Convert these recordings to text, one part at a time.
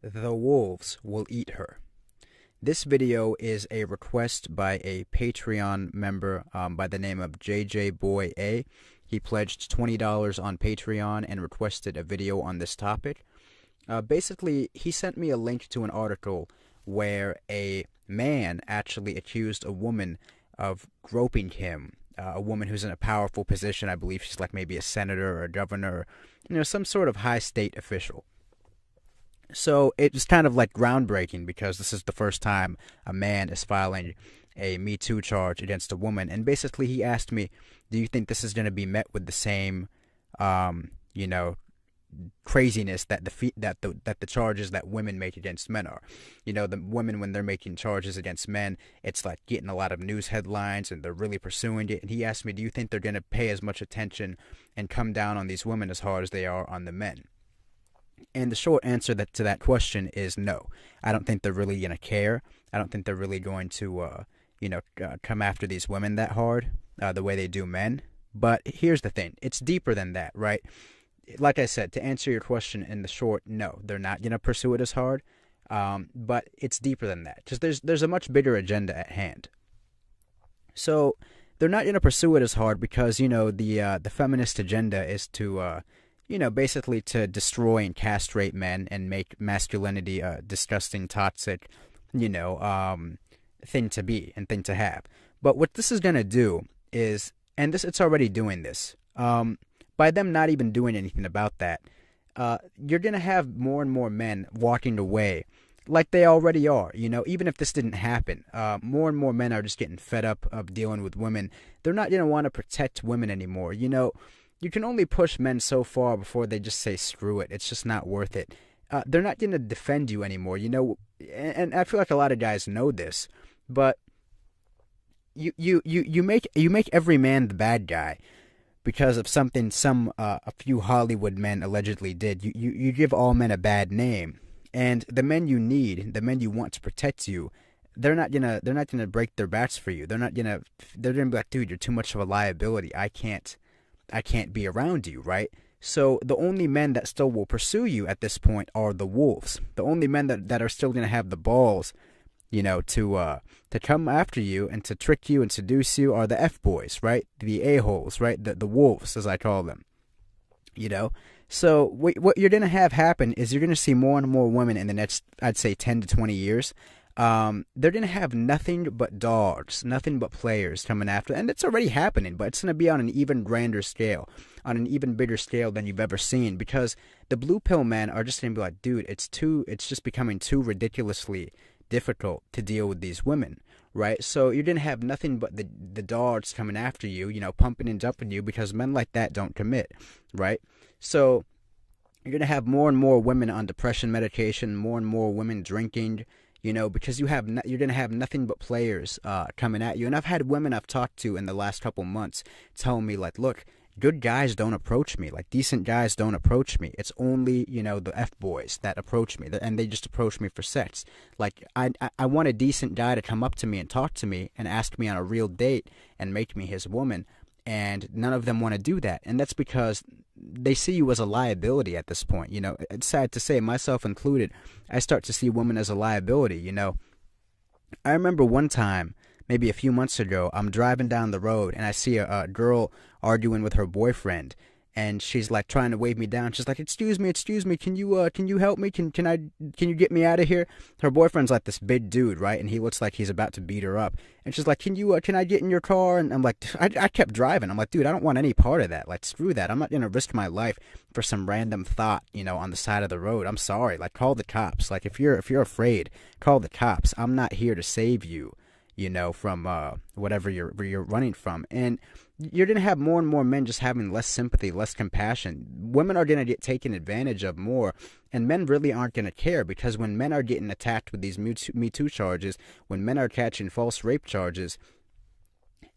The wolves will eat her. This video is a request by a Patreon member by the name of JJ Boy A. He pledged $20 on Patreon and requested a video on this topic. Basically, he sent me a link to an article where a man actually accused a woman of groping him. A woman who's in a powerful position. I believe she's like maybe a senator or a governor, or, some sort of high state official. So it was kind of like groundbreaking because this is the first time a man is filing a MeToo charge against a woman. And basically he asked me, do you think this is going to be met with the same, craziness that the charges that women make against men are? The women, when they're making charges against men, it's like getting a lot of news headlines and they're really pursuing it. And he asked me, do you think they're going to pay as much attention and come down on these women as hard as they are on the men? And the short answer to that question is no. I don't think they're really going to care. I don't think they're really going to, come after these women that hard, the way they do men. But here's the thing. It's deeper than that, right? Like I said, to answer your question in the short, no, they're not going to pursue it as hard. But it's deeper than that. Because there's a much bigger agenda at hand. So they're not going to pursue it as hard because, the feminist agenda is to... basically to destroy and castrate men and make masculinity a disgusting, toxic, thing to be and thing to have. But what this is going to do is, and it's already doing this, by them not even doing anything about that, you're going to have more and more men walking away like they already are. Even if this didn't happen, more and more men are just getting fed up of dealing with women. They're not going to want to protect women anymore. You can only push men so far before they just say, screw it. It's just not worth it. They're not going to defend you anymore, and I feel like a lot of guys know this, but you make every man the bad guy because of something a few Hollywood men allegedly did. You give all men a bad name, and the men you need, the men you want to protect you, they're not gonna break their backs for you. They're gonna be like, dude, you're too much of a liability. I can't be around you, right? So the only men that still will pursue you at this point are the wolves. The only men that are still going to have the balls, to come after you and to trick you and seduce you are the F-boys, right? The a-holes, right? The wolves, as I call them. So what you're going to have happen is you're going to see more and more women in the next, I'd say, 10 to 20 years. They're going to have nothing but dogs, nothing but players coming after, and it's already happening, but it's going to be on an even grander scale, on an even bigger scale than you've ever seen, because the blue pill men are just going to be like, dude, it's just becoming too ridiculously difficult to deal with these women, right? So you're going to have nothing but the dogs coming after you, pumping and dumping you, because men like that don't commit, right? So you're going to have more and more women on depression medication, more and more women drinking, because you're going to have nothing but players coming at you. And I've had women I've talked to in the last couple months telling me, like, look, good guys don't approach me. Like, decent guys don't approach me. It's only, the F-boys that approach me, and they just approach me for sex. Like, I want a decent guy to come up to me and talk to me and ask me on a real date and make me his woman. And none of them want to do that. And that's because they see you as a liability at this point. It's sad to say, myself included, I start to see women as a liability. I remember one time, maybe a few months ago, I'm driving down the road and I see a girl arguing with her boyfriend. And she's like trying to wave me down. She's like, excuse me, can you help me? Can you get me out of here? Her boyfriend's like this big dude, right? And he looks like he's about to beat her up. And she's like, can I get in your car? And I'm like, I kept driving. I'm like, dude, I don't want any part of that. Like, screw that. I'm not going to risk my life for some random thought, on the side of the road. I'm sorry. Like, call the cops. Like, if you're afraid, call the cops. I'm not here to save you, from whatever you're running from. And you're going to have more and more men just having less sympathy, less compassion. Women are going to get taken advantage of more, and men really aren't going to care, because when men are getting attacked with these MeToo charges, when men are catching false rape charges,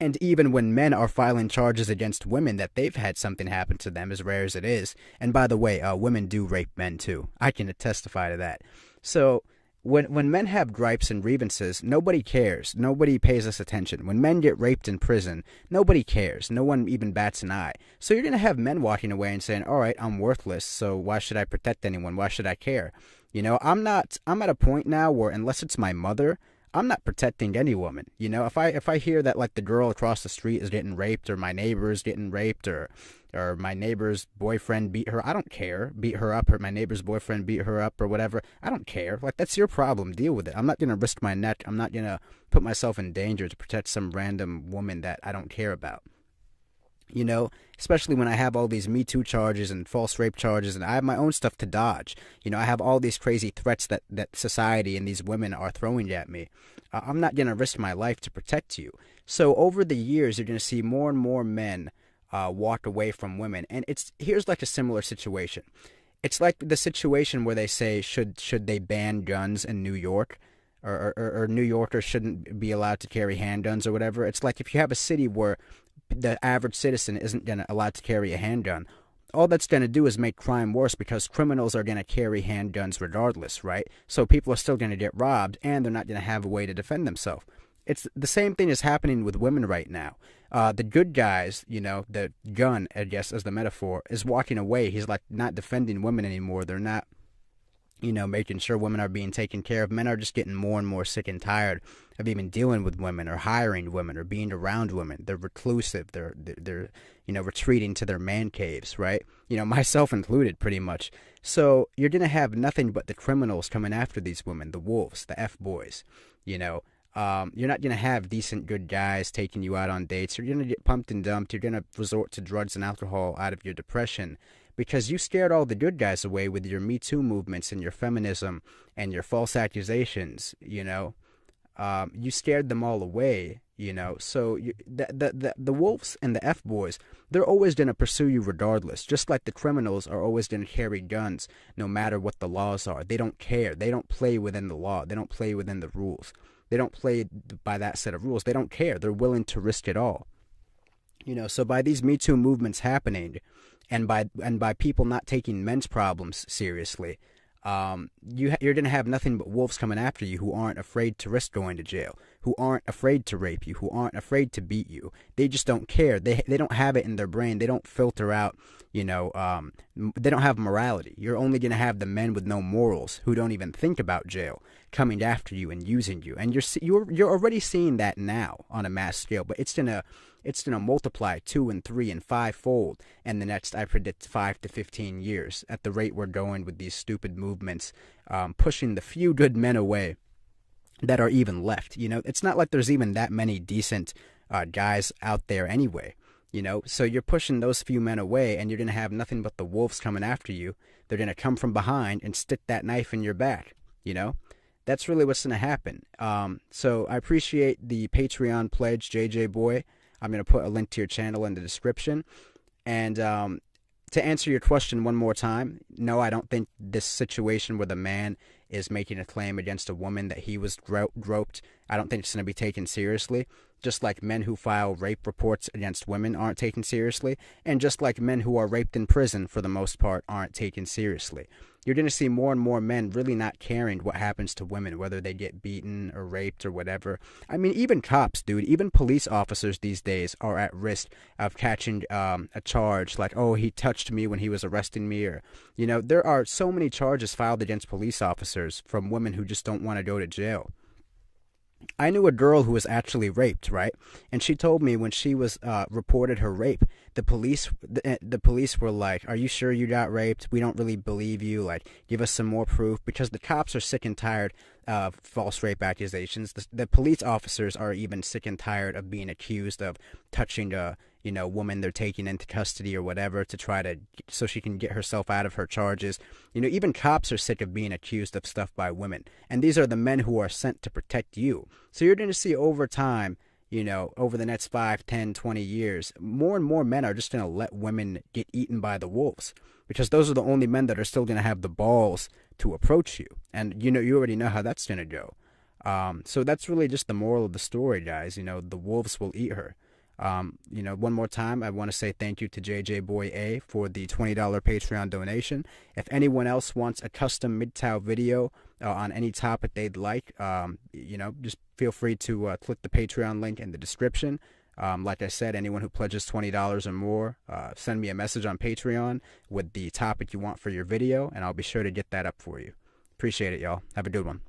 and even when men are filing charges against women that they've had something happen to them, as rare as it is, and by the way, women do rape men too. I can testify to that. So when men have gripes and grievances, nobody cares. Nobody pays us attention. When men get raped in prison, nobody cares. No one even bats an eye. So you're going to have men walking away and saying, all right, I'm worthless, so why should I protect anyone? Why should I care? I'm at a point now where unless it's my mother, I'm not protecting any woman. If I hear that like the girl across the street is getting raped, or my neighbor's getting raped, or my neighbor's boyfriend beat her, I don't care. Beat her up, or my neighbor's boyfriend beat her up, or whatever. I don't care. Like, that's your problem. Deal with it. I'm not gonna risk my neck. I'm not gonna put myself in danger to protect some random woman that I don't care about. Especially when I have all these MeToo charges and false rape charges, and I have my own stuff to dodge. I have all these crazy threats that society and these women are throwing at me. I'm not going to risk my life to protect you. So over the years, you're going to see more and more men walk away from women. And here's like a similar situation. It's like the situation where they say, should they ban guns in New York? Or New Yorkers shouldn't be allowed to carry handguns or whatever. It's like if you have a city where the average citizen isn't allowed to carry a handgun, all that's going to do is make crime worse, because criminals are going to carry handguns regardless, right? So people are still going to get robbed, and they're not going to have a way to defend themselves. It's the same thing is happening with women right now. The good guys, the gun, I guess, as the metaphor, is walking away. He's like not defending women anymore. They're not making sure women are being taken care of. Men are just getting more and more sick and tired of even dealing with women or hiring women or being around women. They're reclusive. They're retreating to their man caves, right? Myself included, pretty much. So you're going to have nothing but the criminals coming after these women, the wolves, the F-boys. You're not going to have decent, good guys taking you out on dates. You're going to get pumped and dumped. You're going to resort to drugs and alcohol out of your depression, because you scared all the good guys away with your Me Too movements and your feminism and your false accusations. You scared them all away. So the wolves and the F-boys, they're always going to pursue you regardless, just like the criminals are always going to carry guns no matter what the laws are. They don't care. They don't play within the law. They don't play within the rules. They don't play by that set of rules. They don't care. They're willing to risk it all. So by these Me Too movements happening, and by people not taking men's problems seriously, you're going to have nothing but wolves coming after you who aren't afraid to risk going to jail, who aren't afraid to rape you, who aren't afraid to beat you. They just don't care. They don't have it in their brain. They don't filter out, they don't have morality. You're only going to have the men with no morals who don't even think about jail coming after you and using you. And you're already seeing that now on a mass scale, but it's going to multiply 2 and 3 and 5-fold in the next, I predict, 5 to 15 years at the rate we're going with these stupid movements, pushing the few good men away that are even left. It's not like there's even that many decent guys out there anyway. So you're pushing those few men away, and you're going to have nothing but the wolves coming after you. They're going to come from behind and stick that knife in your back. That's really what's going to happen. So I appreciate the Patreon pledge, JJ Boy. I'm going to put a link to your channel in the description. And to answer your question one more time, no, I don't think this situation where the man is making a claim against a woman that he was groped, I don't think it's going to be taken seriously. Just like men who file rape reports against women aren't taken seriously, and just like men who are raped in prison, for the most part, aren't taken seriously. You're going to see more and more men really not caring what happens to women, whether they get beaten or raped or whatever. I mean, even cops, dude, even police officers these days are at risk of catching a charge like, oh, he touched me when he was arresting me, or, there are so many charges filed against police officers from women who just don't want to go to jail. I knew a girl who was actually raped, right? And she told me when she was reported her rape, the police were like, "Are you sure you got raped? We don't really believe you. Like, give us some more proof." Because the cops are sick and tired of false rape accusations. The police officers are even sick and tired of being accused of touching a woman they're taking into custody or whatever so she can get herself out of her charges. Even cops are sick of being accused of stuff by women. And these are the men who are sent to protect you. So you're going to see over time, over the next 5, 10, 20 years, more and more men are just going to let women get eaten by the wolves, because those are the only men that are still going to have the balls to approach you. And, you already know how that's going to go. So that's really just the moral of the story, guys. The wolves will eat her. One more time, I want to say thank you to JJ Boy A for the $20 Patreon donation. If anyone else wants a custom MGTOW video on any topic they'd like, just feel free to click the Patreon link in the description. Like I said, anyone who pledges $20 or more, send me a message on Patreon with the topic you want for your video, and I'll be sure to get that up for you. Appreciate it, y'all. Have a good one.